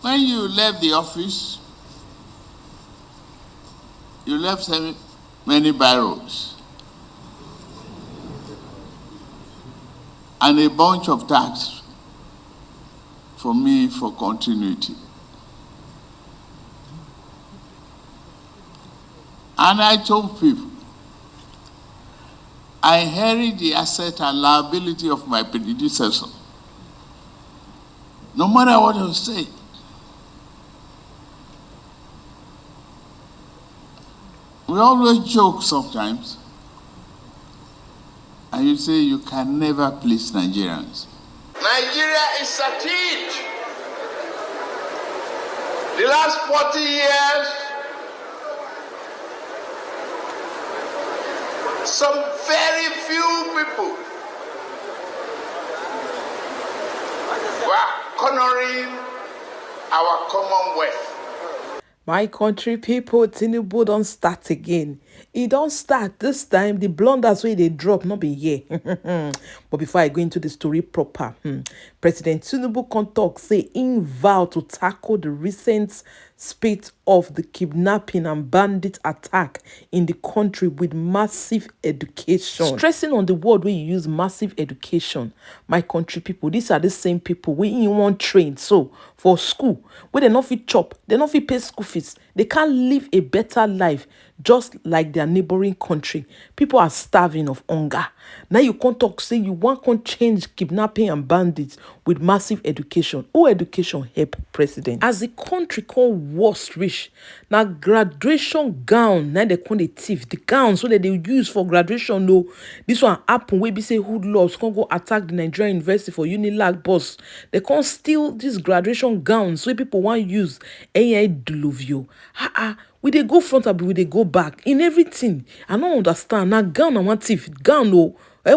When you left the office, you left many barrels and a bunch of tasks for me for continuity. And I told people, I inherit the asset and liability of my predecessor, no matter what I say. We always joke sometimes, and you say you can never please Nigerians. Nigeria is succeed. The last 40 years, some very few people were cornering our commonwealth. My country people, TinuBu don't start again. It don't start this time. The blunders way they drop not be here. But before I go into the story proper, President TinuBu can talk say in vow to tackle the recent spate of the kidnapping and bandit attack in the country with massive education. Stressing on the word where you use massive education. My country people, these are the same people we in one train. So for school, where they not fit chop, they not fit pay school fees, they can't live a better life just like their neighboring country. People are starving of hunger. Now you can't talk, say you want to change kidnapping and bandits with massive education. Who education help president? As the country called worst rich, now graduation gown, now they call the thief, the gown so that they use for graduation. No, this one happen where be say hood laws can't go attack the Nigerian University for Unilag boss. They can't steal this graduation gown so people want use AI deluvio. We they go front and we they go back in everything. I don't understand. Now gown and one thief gown no. As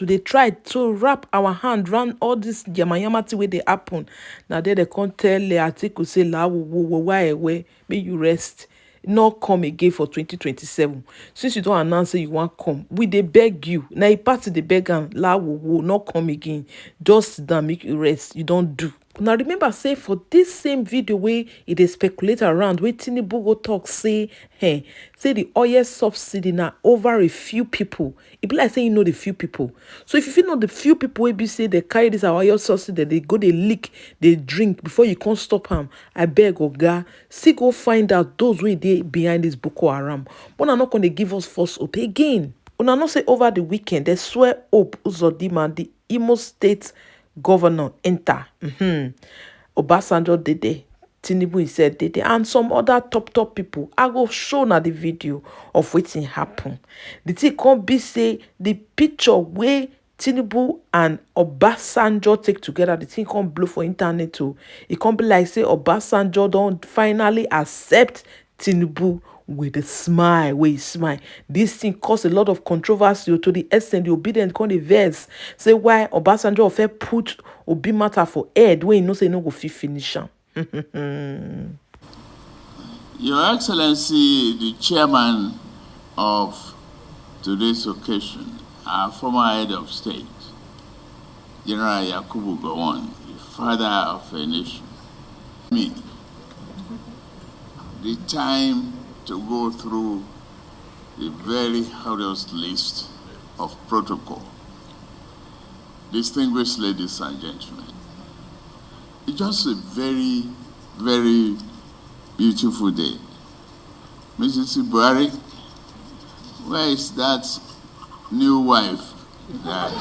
we they try to wrap our hand around all this yamayamati where they happen. Now they can't tell the article say la why away may you rest. Not come again for 2027. Since you don't announce you want come, we they beg you. Now you part the beg and la will not come again. Just that make you rest. You don't do. Now remember say for this same video where it is speculate around where TinuBu go talk say say the oil subsidy now over a few people. It be like saying you know the few people. So if you know the few people will be say they carry this oil subsidy, they go they leak, they drink before you can't stop them. I beg Oga, see go find out those way they behind this Boko Haram. But I'm not gonna give us false hope again. Una not say over the weekend they swear up Uzodimma, the Imo State governor enter. Obasanjo did TinuBu said did and some other top people. I go show na the video of wetin happen. The thing can't be say the picture where TinuBu and Obasanjo take together. The thing can't blow for internet too. It can't be like say Obasanjo don't finally accept TinuBu with a smile, where he smile. This thing caused a lot of controversy to the extent the obedient con the verse say why Obasanjo of put Obi matter for head when he know say no go fit finish am. Your Excellency, the chairman of today's occasion, our former head of state, General Yakubu Gowon, the father of a nation. The time to go through a very arduous list of protocol. Distinguished ladies and gentlemen, it's just a very, very beautiful day. Mrs. Buhari, where is that new wife that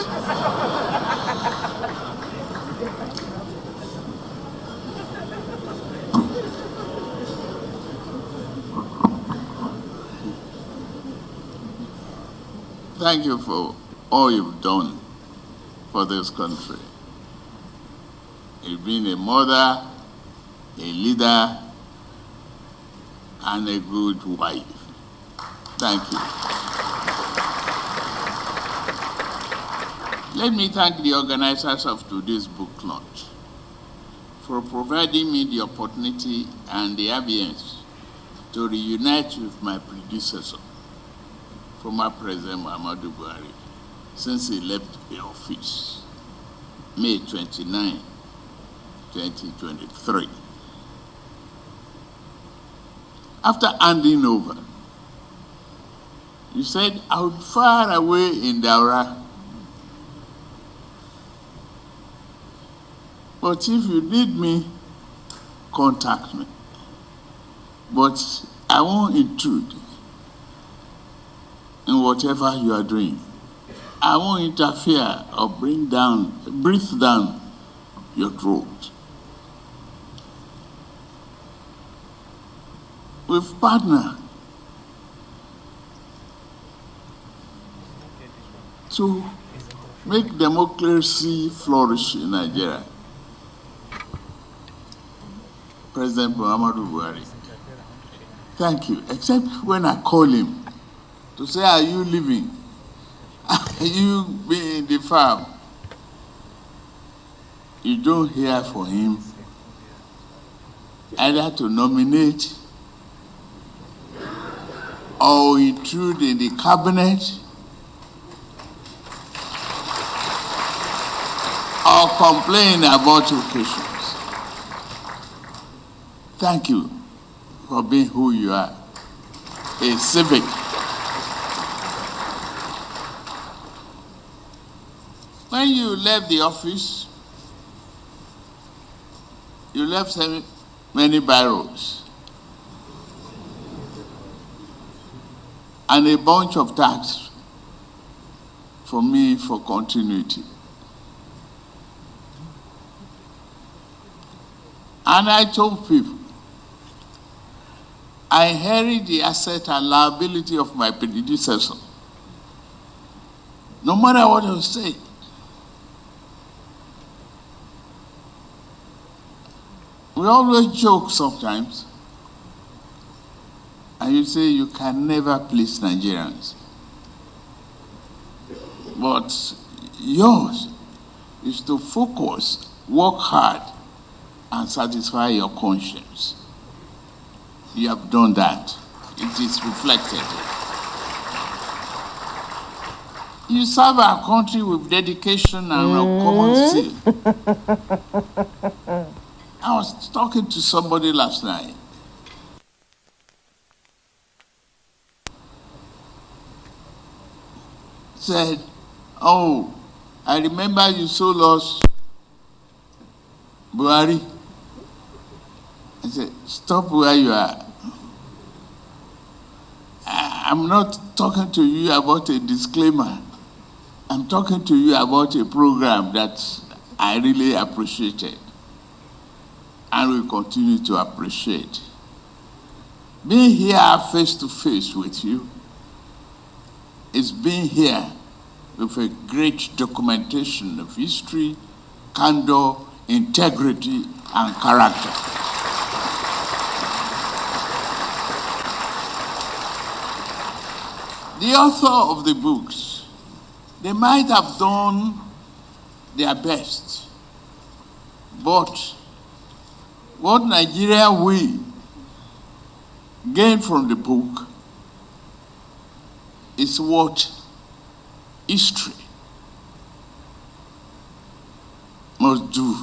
thank you for all you've done for this country. You've been a mother, a leader, and a good wife. Thank you. Let me thank the organizers of today's book launch for providing me the opportunity and the ambience to reunite with my predecessor, former President Muhammadu Buhari, since he left the office, May 29, 2023. After handing over, you said, I would far away in Daura. But if you need me, contact me. But I won't intrude in whatever you are doing. I won't interfere or breathe down your throat. We've partnered to make democracy flourish in Nigeria. President Buhari, thank you, except when I call him to say, are you leaving? Are you being in the farm? You don't hear from him either to nominate or intrude in the cabinet or complain about occasions. Thank you for being who you are, a civic. When you left the office, you left many barrels and a bunch of tasks for me for continuity. And I told people, I inherit the asset and liability of my predecessor. No matter what I say, we always joke sometimes, and you say you can never please Nigerians. But yours is to focus, work hard, and satisfy your conscience. You have done that. It is reflected. You serve our country with dedication and common zeal. I was talking to somebody last night. Said, oh, I remember you sold us Buhari. I said, stop where you are. I'm not talking to you about a disclaimer. I'm talking to you about a program that I really appreciated and will continue to appreciate. Being here face to face with you is being here with a great documentation of history, candor, integrity, and character. The author of the books, they might have done their best, but what Nigeria will gain from the book is what history must do.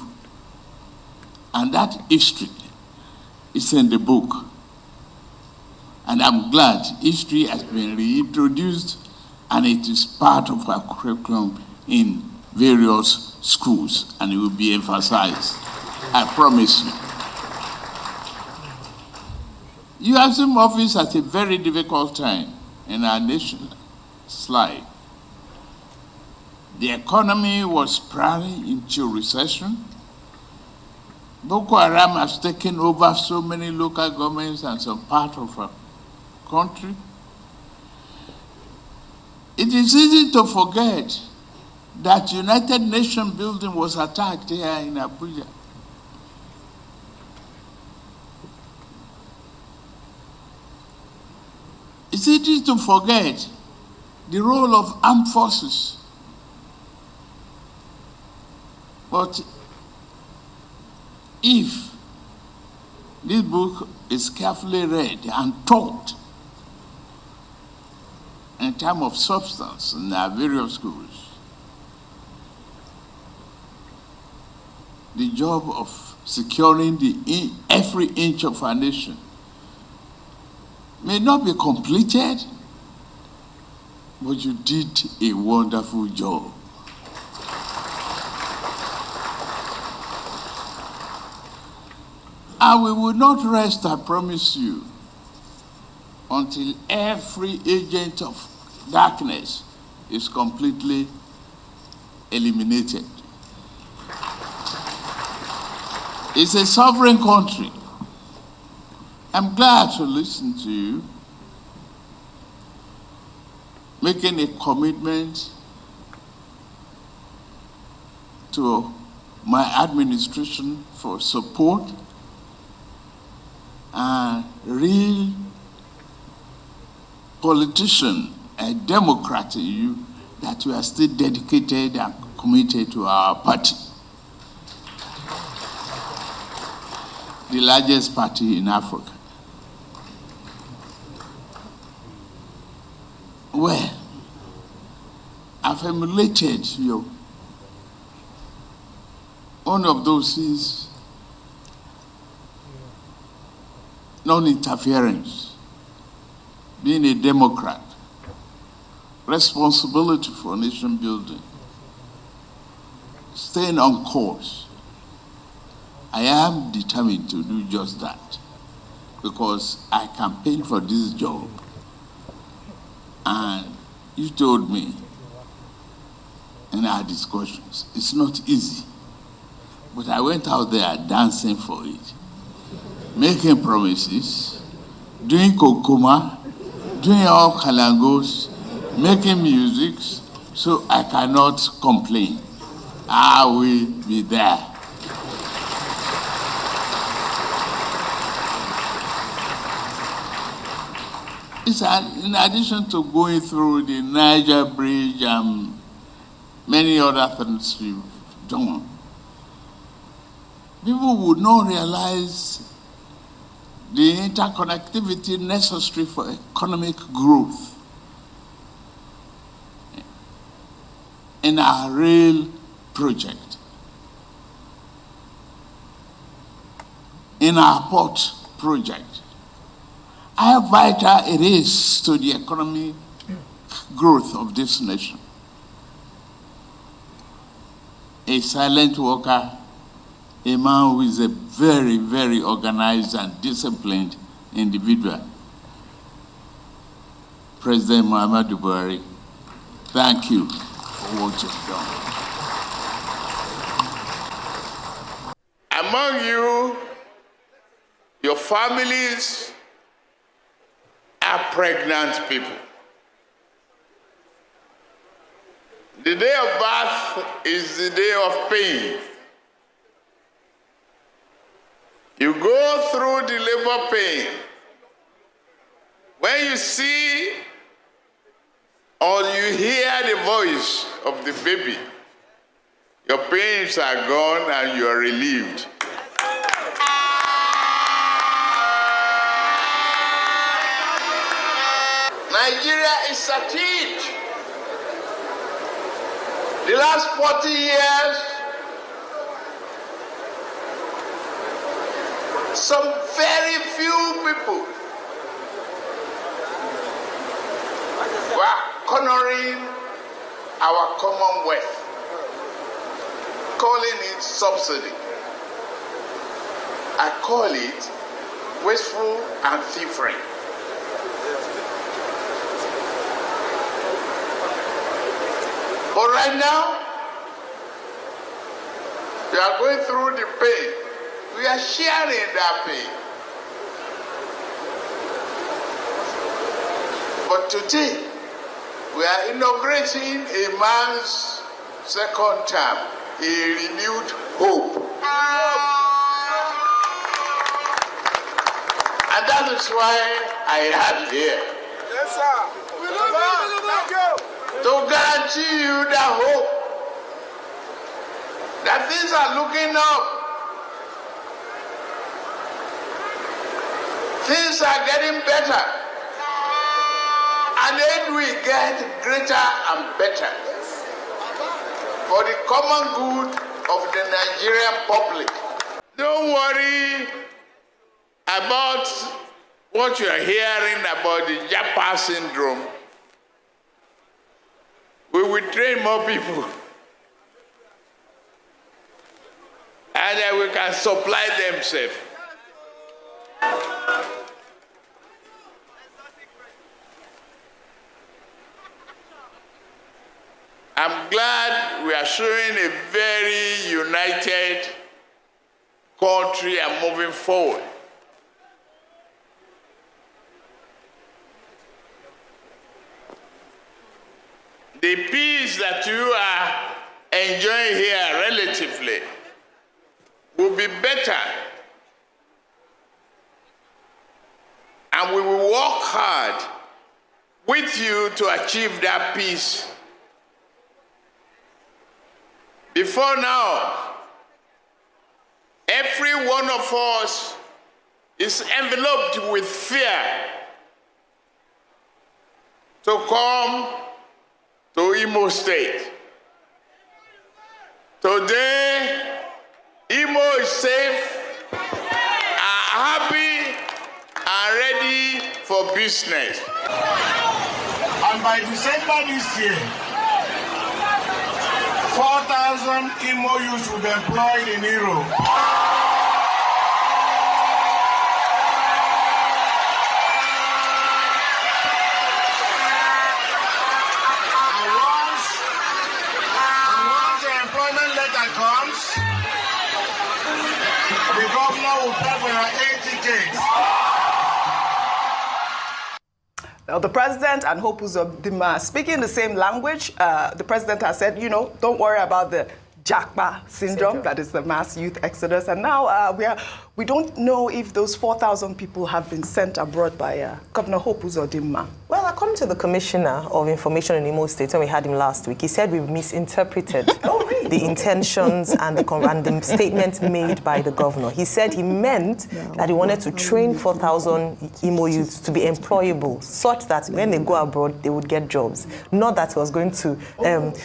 And that history is in the book. And I'm glad history has been reintroduced and it is part of our curriculum in various schools and it will be emphasized. I promise you. You assume office at a very difficult time in our nation's life. The economy was prowling into recession. Boko Haram has taken over so many local governments and some part of our country. It is easy to forget that United Nations building was attacked here in Abuja. It's easy to forget the role of armed forces. But if this book is carefully read and taught in terms of substance in our various schools, the job of securing every inch of our nation may not be completed, but you did a wonderful job. And we will not rest, I promise you, until every agent of darkness is completely eliminated. It's a sovereign country. I'm glad to listen to you making a commitment to my administration for support and real politician, a Democrat in you, that you are still dedicated and committed to our party, the largest party in Africa. Well, I've emulated you. One of those is non-interference, being a Democrat, responsibility for nation building, staying on course. I am determined to do just that because I campaigned for this job. And you told me in our discussions, it's not easy. But I went out there dancing for it, making promises, doing kokoma, doing all kalangos, making music, so I cannot complain. I will be there. It's in addition to going through the Niger Bridge and many other things we've done, people would not realize the interconnectivity necessary for economic growth in our rail project, in our port project. How vital it is to the economic growth of this nation. A silent worker, a man who is a very, very organized and disciplined individual. President Muhammadu Buhari, thank you for what you've done. Among you, your families are pregnant people. The day of birth is the day of pain. You go through the labor pain. When you see or you hear the voice of the baby, your pains are gone and you are relieved. Nigeria is succeed. The last 40 years, some very few people were cornering our commonwealth, calling it subsidy. I call it wasteful and thievery. But right now, we are going through the pain. We are sharing that pain. But today, we are inaugurating a man's second term, a renewed hope. And that is why I am here. Yes, sir. We love you. Thank you. To guarantee you that hope, that things are looking up, things are getting better, and it will get greater and better for the common good of the Nigerian public. Don't worry about what you are hearing about the Japa syndrome. We will train more people. And then we can supply them safe. I'm glad we are showing a very united country and moving forward. The peace that you are enjoying here relatively will be better. And we will work hard with you to achieve that peace. Before now, every one of us is enveloped with fear to come to Imo State. Today, Imo is safe, are happy, and ready for business. And by December this year, 4,000 Imo youths will be employed in Europe. And once the employment letter comes, the governor will pay for your 8 tickets. Now, the president and Hope Uzodimma speaking the same language. The president has said, you know, don't worry about the Japa syndrome, that is the mass youth exodus. And now we don't know if those 4,000 people have been sent abroad by Governor Hope Uzodimma. Well, according to the Commissioner of Information in Imo State, when we had him last week, he said we misinterpreted the intentions and the statement made by the governor. He said he meant that he wanted to train 4,000 Imo youths to be employable, such that when they go abroad, they would get jobs. Not that he was going to...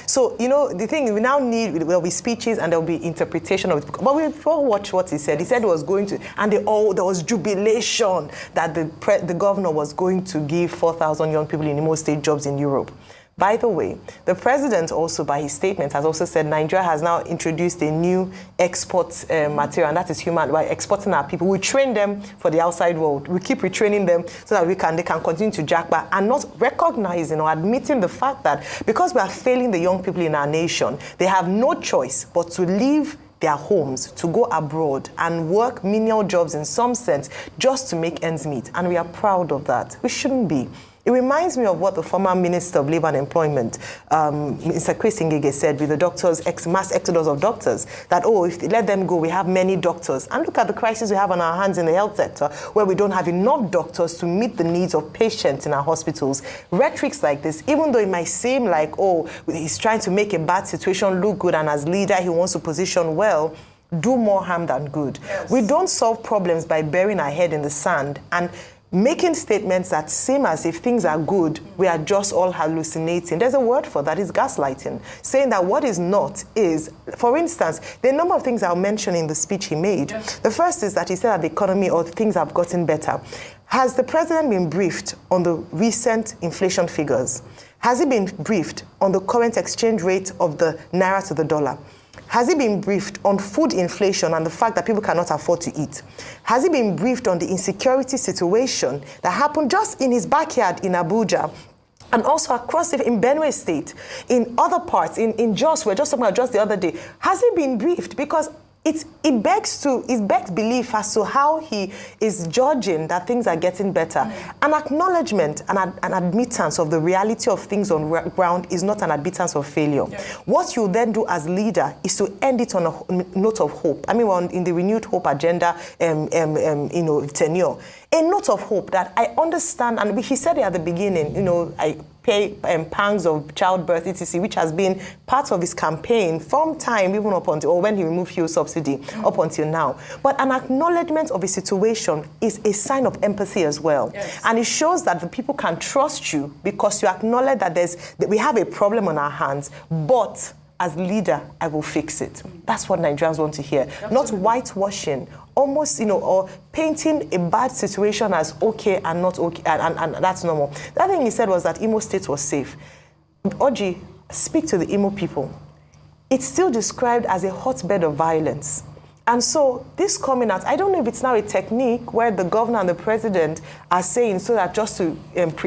So, you know, the thing, we now need, there'll be speeches and there'll be interpretation of it. But we'll watch what he said. He said he was going to, and there was jubilation that the governor was going to give 4,000 young people in Imo State jobs in Europe. By the way, the president also, by his statement, has also said Nigeria has now introduced a new export material, and that is human. By exporting our people, we train them for the outside world. We keep retraining them so that they can continue to jack back, and not recognizing or admitting the fact that because we are failing the young people in our nation, they have no choice but to leave their homes, to go abroad and work menial jobs in some sense just to make ends meet. And we are proud of that. We shouldn't be. It reminds me of what the former Minister of Labour and Employment, Mr. Chris Ngige, said with the doctors, mass exodus of doctors, that, oh, if they let them go, we have many doctors. And look at the crisis we have on our hands in the health sector, where we don't have enough doctors to meet the needs of patients in our hospitals. Rhetorics like this, even though it might seem like, oh, he's trying to make a bad situation look good, and as leader, he wants to position well, do more harm than good. Yes. We don't solve problems by burying our head in the sand and making statements that seem as if things are good, we are just all hallucinating. There's a word for that, it's gaslighting. Saying that what is not is, for instance, there are a number of things I'll mention in the speech he made. Yes. The first is that he said that the economy or things have gotten better. Has the president been briefed on the recent inflation figures? Has he been briefed on the current exchange rate of the naira to the dollar? Has he been briefed on food inflation and the fact that people cannot afford to eat? Has he been briefed on the insecurity situation that happened just in his backyard in Abuja and also across in Benue State, in other parts, in Jos, we're just talking about Jos the other day? Has he been briefed? Because it begs belief as to how he is judging that things are getting better. An acknowledgement and an admittance of the reality of things on ground is not an admittance of failure. Yeah. What you then do as leader is to end it on a note of hope. I mean, we're in the renewed hope agenda, tenure. A note of hope that I understand, and he said it at the beginning, I pay pangs of childbirth, etc., which has been part of his campaign from time, even up until, or when he removed fuel subsidy, up until now. But an acknowledgement of a situation is a sign of empathy as well. Yes. And it shows that the people can trust you because you acknowledge that we have a problem on our hands, but as leader, I will fix it. That's what Nigerians want to hear. Absolutely. Not whitewashing, almost, or painting a bad situation as okay and not okay, and that's normal. The other thing he said was that Imo State was safe. Oji, speak to the Imo people. It's still described as a hotbed of violence. And so this coming out, I don't know if it's now a technique where the governor and the president are saying so that just to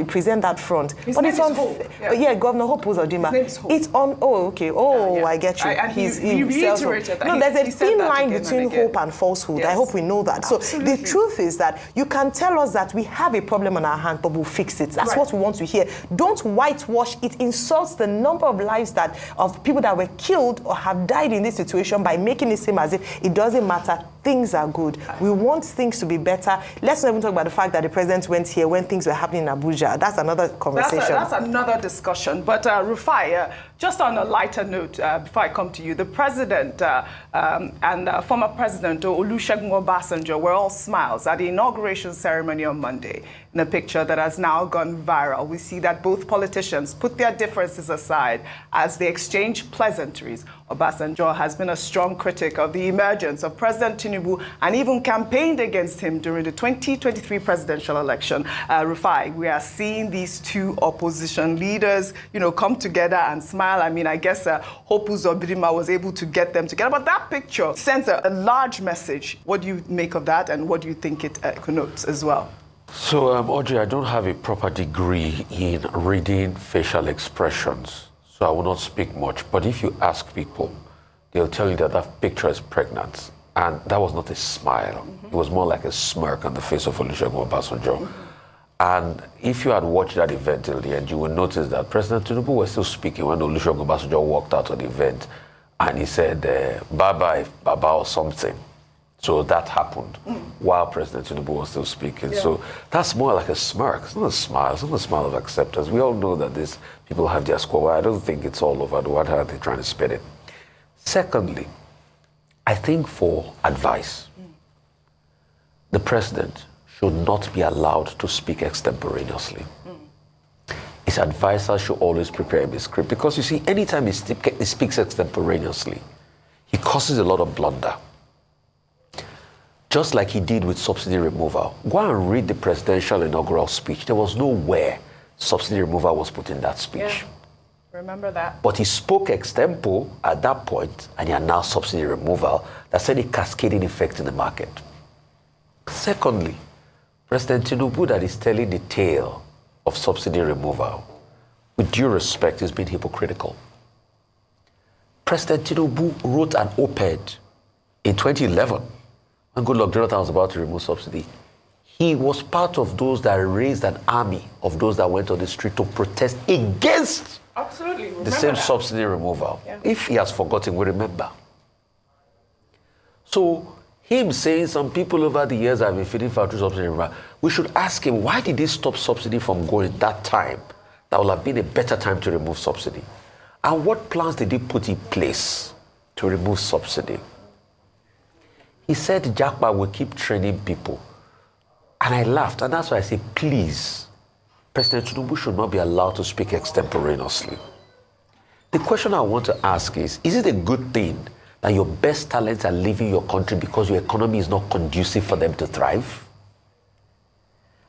present that front. His name is Hope. Yeah, Governor Hope Uzodinma. His name is Hope. It's on, oh, okay. Oh, I get you. And he reiterated that. No, there's a thin line between hope and falsehood. Yes. I hope we know that. Absolutely. So the truth is that you can tell us that we have a problem on our hand, but we'll fix it. That's what we want to hear. Don't whitewash. It insults the number of lives of people that were killed or have died in this situation by making it seem as if it doesn't matter. Things are good. We want things to be better. Let's not even talk about the fact that the president went here when things were happening in Abuja. That's another conversation. That's another discussion. But Rufai, just on a lighter note, before I come to you, the president and former president Olusegun Obasanjo were all smiles at the inauguration ceremony on Monday. In a picture that has now gone viral, we see that both politicians put their differences aside as they exchange pleasantries. Obasanjo has been a strong critic of the emergence of President TinuBu and even campaigned against him during the 2023 presidential election. Rufai, we are seeing these two opposition leaders, come together and smile. I mean, I guess Hope Uzodinma was able to get them together, but that picture sends a large message. What do you make of that, and what do you think it connotes as well? So, Audrey, I don't have a proper degree in reading facial expressions, so I will not speak much. But if you ask people, they'll tell you that that picture is pregnant. And that was not a smile. It was more like a smirk on the face of Olusegun Obasanjo. And if you had watched that event till the end, you will notice that President TinuBu was still speaking when Olusegun Obasanjo walked out of the event. And he said, bye-bye, Baba, or something. So that happened while President TinuBu was still speaking. Yeah. So that's more like a smirk. It's not a smile. It's not a smile of acceptance. We all know that these people have their score. I don't think it's all over. What are they trying to spin it? Secondly, I think for advice, the president should not be allowed to speak extemporaneously. His advisor should always prepare his script, because you see, anytime he speaks extemporaneously, he causes a lot of blunder. Just like he did with subsidy removal. Go and read the presidential inaugural speech. There was nowhere subsidy removal was put in that speech. Yeah. Remember that. But he spoke extempo at that point, and he announced subsidy removal. That's a cascading effect in the market. Secondly, President TinuBu that is telling the tale of subsidy removal, with due respect, is being hypocritical. President TinuBu wrote an op-ed in 2011 when Goodluck Jonathan was about to remove subsidy. He was part of those that raised an army of those that went on the street to protest against the same subsidy removal. Yeah. If he has forgotten, we remember. So, him saying some people over the years have been feeding factory subsidy removal, we should ask him, why did they stop subsidy from going that time? That would have been a better time to remove subsidy. And what plans did he put in place to remove subsidy? He said Jakpa will keep training people. And I laughed, and that's why I say, please, President TinuBu should not be allowed to speak extemporaneously. The question I want to ask is it a good thing that your best talents are leaving your country because your economy is not conducive for them to thrive?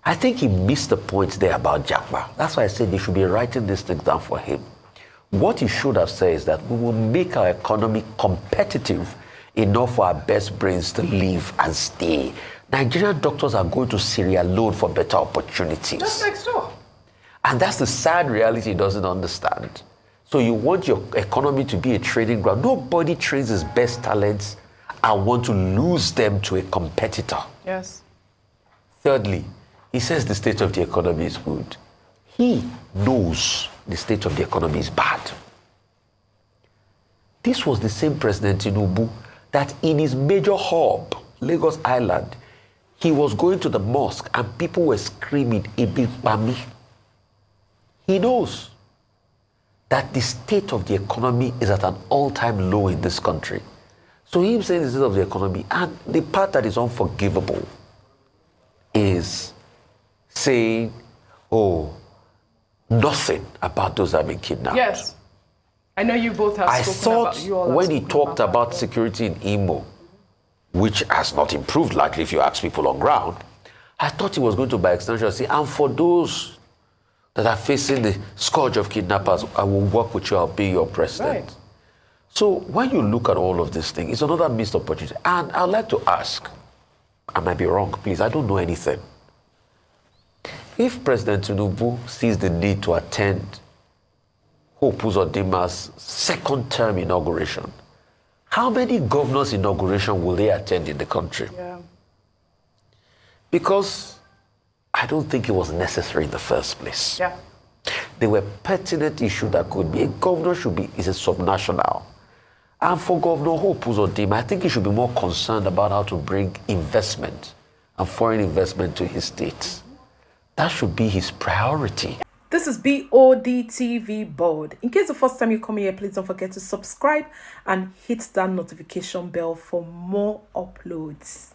I think he missed the point there about Jakpa. That's why I said they should be writing this thing down for him. What he should have said is that we will make our economy competitive enough for our best brains to live and stay. Nigerian doctors are going to Syria alone for better opportunities. Just next door. And that's the sad reality he doesn't understand. So you want your economy to be a training ground. Nobody trains his best talents and want to lose them to a competitor. Yes. Thirdly, he says the state of the economy is good. He knows the state of the economy is bad. This was the same President TinuBu that in his major hub, Lagos Island, he was going to the mosque and people were screaming, "Ebi Pami." He knows that the state of the economy is at an all-time low in this country. So him saying the state of the economy, and the part that is unforgivable is saying, oh, nothing about those that have been kidnapped. Yes. I know you both have I spoken thought about, you all have when he spoken talked about that. security in Imo, which has not improved, likely if you ask people on ground, I thought he was going to, by extension, say, and for those that are facing the scourge of kidnappers, I will work with you, I'll be your president. Right. So when you look at all of this thing, it's another missed opportunity. And I'd like to ask, I might be wrong, please, I don't know anything. If President TinuBu sees the need to attend Hope Uzodinma's second term inauguration, how many governors' inauguration will they attend in the country? Yeah. Because I don't think it was necessary in the first place. Yeah. There were pertinent issues that could be. A governor is a subnational. And for Governor Hope Uzodinma, I think he should be more concerned about how to bring investment and foreign investment to his state. That should be his priority. This is Bod TV Bod. In case the first time you come here, please don't forget to subscribe and hit that notification bell for more uploads.